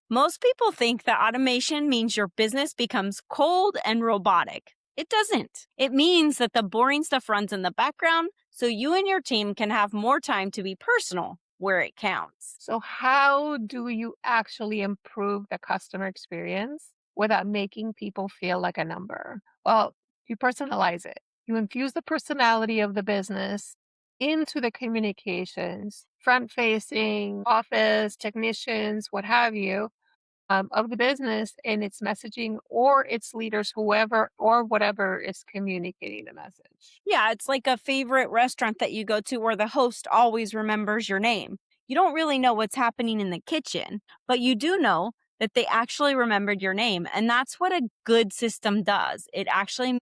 Most people think that automation means your business becomes cold and robotic. It doesn't. It means that the boring stuff runs in the background so you and your team can have more time to be personal where it counts. So, how do you actually improve the customer experience without making people feel like a number? Well, you personalize it. You infuse the personality of the business into the communications, front facing, office, technicians, what have you, of the business and its messaging or its leaders, whoever or whatever is communicating the message. Yeah, it's like a favorite restaurant that you go to where the host always remembers your name. You don't really know what's happening in the kitchen, but you do know that they actually remembered your name. And that's what a good system does. It actually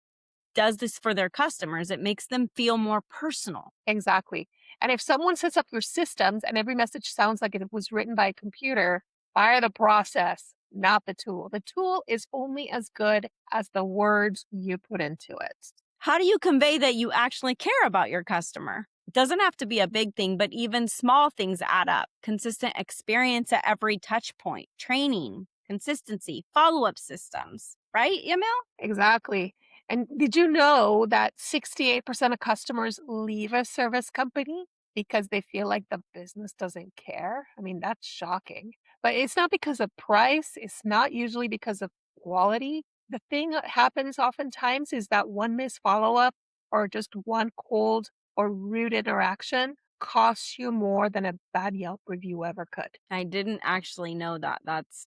does this for their customers. It makes them feel more personal. Exactly. And if someone sets up your systems and every message sounds like it was written by a computer, fire the process, not the tool. The tool is only as good as the words you put into it. How do you convey that you actually care about your customer? It doesn't have to be a big thing, but even small things add up. Consistent experience at every touch point, training, consistency, follow up systems, right, Yamil? Exactly. And did you know that 68% of customers leave a service company because they feel like the business doesn't care? I mean, that's shocking. But it's not because of price, it's not usually because of quality. The thing that happens oftentimes is that one missed follow up or just one cold or rude interaction costs you more than a bad Yelp review ever could. I didn't actually know that. That's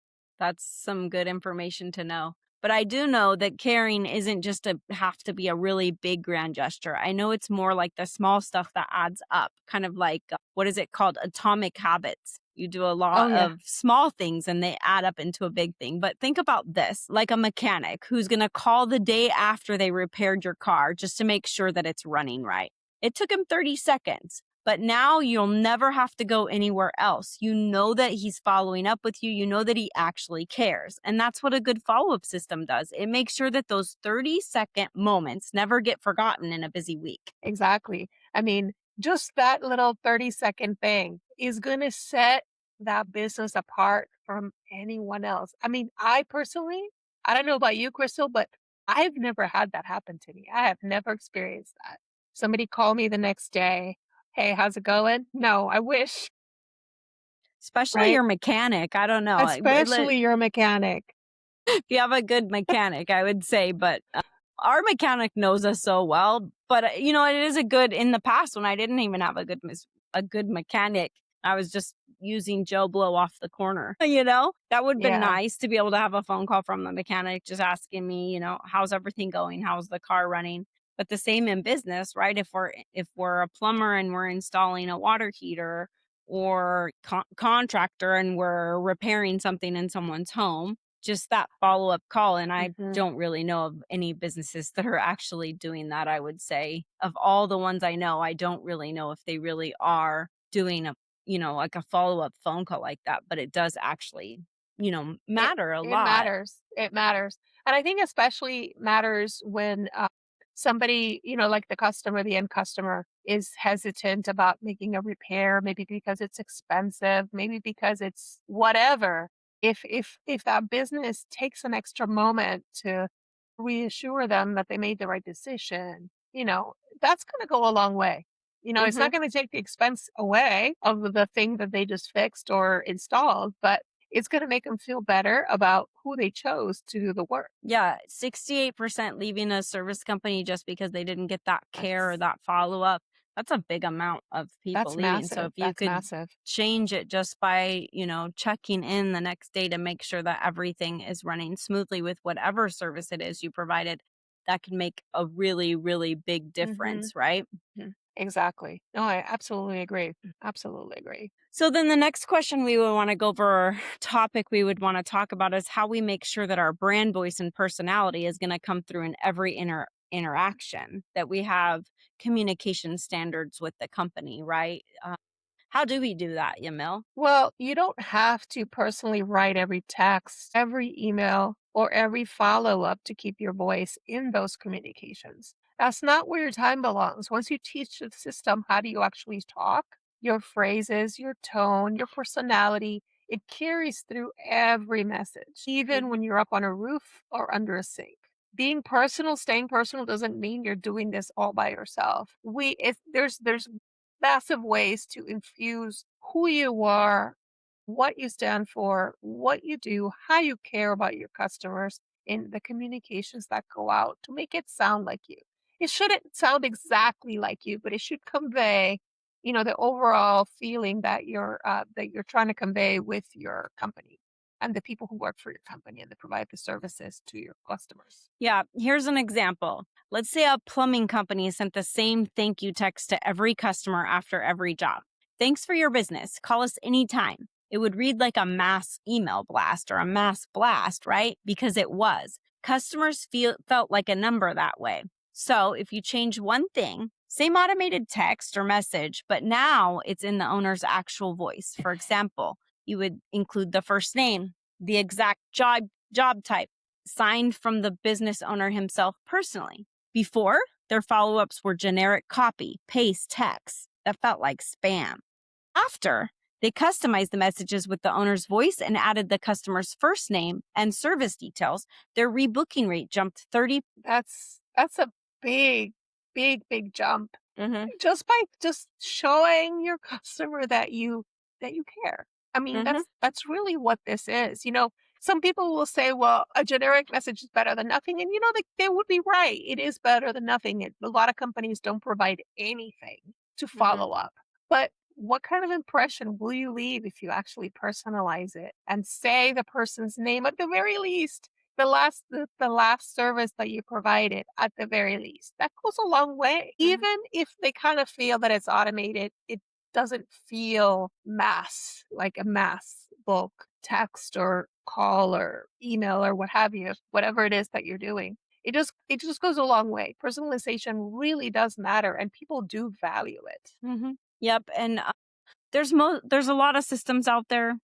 some good information to know. But I do know that caring isn't just a have to be a really big grand gesture. I know it's more like the small stuff that adds up, kind of like what is it called? Atomic habits. You do a Oh, lot yeah. of small things and they add up into a big thing. But think about this, like a mechanic who's going to call the day after they repaired your car just to make sure that it's running right. It took him 30 seconds. But now you'll never have to go anywhere else. You know that he's following up with you. You know that he actually cares. And that's what a good follow up system does. It makes sure that those 30-second moments never get forgotten in a busy week. Exactly. I mean, just that little 30-second thing is going to set that business apart from anyone else. I mean, I personally, I don't know about you, Crystal, but I've never had that happen to me. I have never experienced that. Somebody call me the next day. Hey, how's it going? No, I wish, Especially right? your mechanic. I don't know. Especially your mechanic. If you have a good mechanic, I would say, but our mechanic knows us so well. But it is a good in the past when I didn't even have a good mechanic. I was just using Joe Blow off the corner. That would have been Yeah. nice to be able to have a phone call from the mechanic just asking me, how's everything going? How's the car running? But the same in business, right? If we're a plumber and we're installing a water heater or contractor and we're repairing something in someone's home, just that follow-up call, and I Hmm. don't really know of any businesses that are actually doing that, I would say. Of all the ones I know, I don't really know if they really are doing like a follow-up phone call like that, but it does actually, It matter a it lot. matters. It matters. And I think especially matters when somebody, like the customer, the end customer is hesitant about making a repair, maybe because it's expensive, maybe because it's whatever. If that business takes an extra moment to reassure them that they made the right decision, that's going to go a long way. It's not Mhm. going to take the expense away of the thing that they just fixed or installed, but it's gonna make them feel better about who they chose to do the work. Yeah, 68% leaving a service company just because they didn't get that care or That's that follow-up. That's a big amount of people that's leaving. So massive, if you that's could massive. change it just by, checking in the next day to make sure that everything is running smoothly with whatever service it is you provided, that can make a really, really big Mhm, difference, right? mhm. Exactly. No, I absolutely agree, absolutely agree. So then the next question we would want to go over, topic we would want to talk about is how we make sure that our brand voice and personality is going to come through in every interaction, that we have communication standards with the company, right? How do we do that, Yamil? Well, you don't have to personally write every text, every email, or every follow-up to keep your voice in those communications. That's not where your time belongs. Once you teach the system how do you actually talk, your phrases, your tone, your personality, It carries through every message, even Mhm. when you're up on a roof or under a sink. Being personal, staying personal doesn't mean you're doing this all by yourself. There's massive ways to infuse who you are, what you stand for, what you do, how you care about your customers in the communications that go out to make it sound like you. It shouldn't sound exactly like you, but it should convey, the overall feeling that you're trying to convey with your company and the people who work for your company and that provide the services to your customers. Yeah, here's an example. Let's say a plumbing company sent the same thank you text to every customer after every job. Thanks for your business. Call us anytime. It would read like a mass email blast or a mass blast, right? Because it was. Customers felt like a number that way. So if you change one thing, same automated text or message, but now it's in the owner's actual voice. For example, you would include the first name, the exact job type, signed from the business owner himself personally. Before, their follow ups were generic copy, paste text that felt like spam. After, they customized the messages with the owner's voice and added the customer's first name and service details. Their rebooking rate jumped 30. That's a big, big, big jump. Mhm. Just by just showing your customer that you care. I mean, Mhm. that's really what this is. Some people will say, "Well, a generic message is better than nothing," and they would be right. It is better than nothing. A lot of companies don't provide anything to Mhm. follow up. But what kind of impression will you leave if you actually personalize it and say the person's name at the very least? The last service that you provided at the very least. That goes a long way. Mhm. Even if they kind of feel that it's automated, it doesn't feel like a mass bulk text or call or email or what have you, whatever it is that you're doing. It just goes a long way. Personalization really does matter and people do value it. Mhm. Yep, and there's a lot of systems out there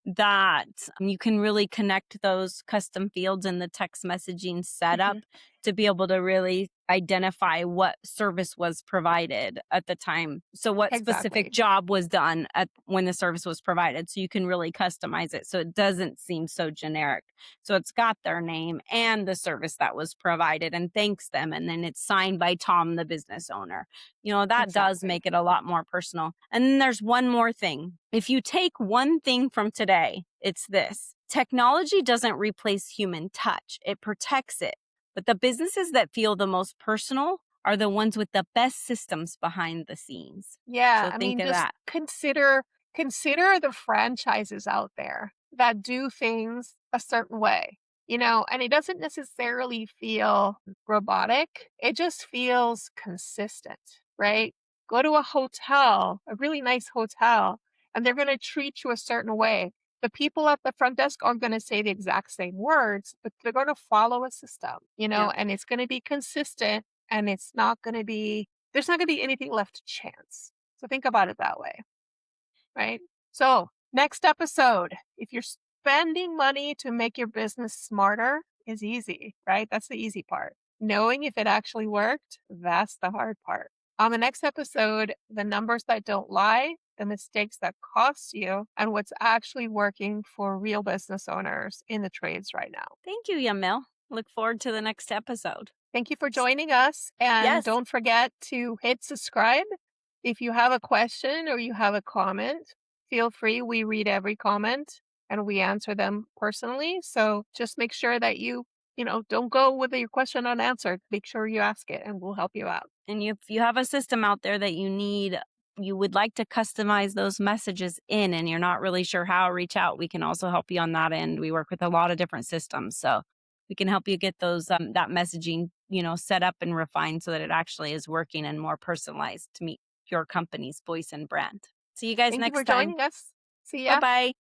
that you can really connect those custom fields in the text messaging setup Mhm. to be able to really identify what service was provided at the time. So what specific Exactly. job was done at when the service was provided, so you can really customize it so it doesn't seem so generic. So it's got their name and the service that was provided and thanks them, and then it's signed by Tom the business owner. That does Exactly. make it a lot more personal. And then there's one more thing. If you take one thing from today, it's this: technology doesn't replace human touch, it protects it. But the businesses that feel the most personal are the ones with the best systems behind the scenes. Yeah, So I think mean, of just that. consider the franchises out there that do things a certain way, and it doesn't necessarily feel robotic. It just feels consistent, right? Go to a hotel, a really nice hotel, and they're going to treat you a certain way. The people at the front desk aren't going to say the exact same words, but they're going to follow a system, Yep. and it's going to be consistent and there's not going to be anything left to chance. So think about it that way, right? So, next episode, if you're spending money to make your business smarter is easy, right? That's the easy part. Knowing if it actually worked, that's the hard part. On the next episode, the numbers that don't lie, the mistakes that cost you, and what's actually working for real business owners in the trades right now. Thank you, Yamil. Look forward to the next episode. Thank you for S- joining us. And Yes. don't forget to hit subscribe. If you have a question or you have a comment, feel free. We read every comment and we answer them personally. So just make sure that don't go with your question unanswered. Make sure you ask it and we'll help you out. And if you have a system out there that you would like to customize those messages in and you're not really sure how, reach out. We can also help you on that end. We work with a lot of different systems. So we can help you get that messaging, set up and refined so that it actually is working and more personalized to meet your company's voice and brand. See you guys Thank you for next time. joining us. See Bye ya. bye.